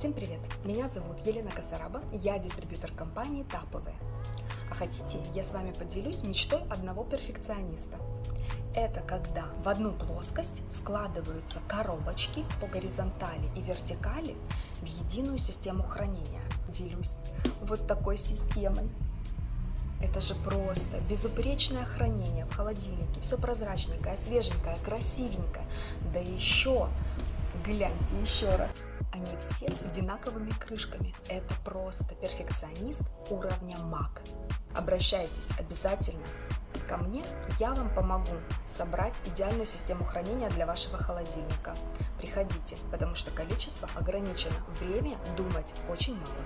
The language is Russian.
Всем привет! Меня зовут Елена Косараба, я дистрибьютор компании Таповые. А хотите, я с вами поделюсь мечтой одного перфекциониста. Это когда в одну плоскость складываются коробочки по горизонтали и вертикали в единую систему хранения. Делюсь вот такой системой. Это же просто безупречное хранение в холодильнике. Все прозрачненькое, свеженькое, красивенькое. Да еще, гляньте еще раз. Они все с одинаковыми крышками. Это просто перфекционист уровня маг. Обращайтесь обязательно ко мне, я вам помогу собрать идеальную систему хранения для вашего холодильника. Приходите, потому что количество ограничено. Время думать очень мало.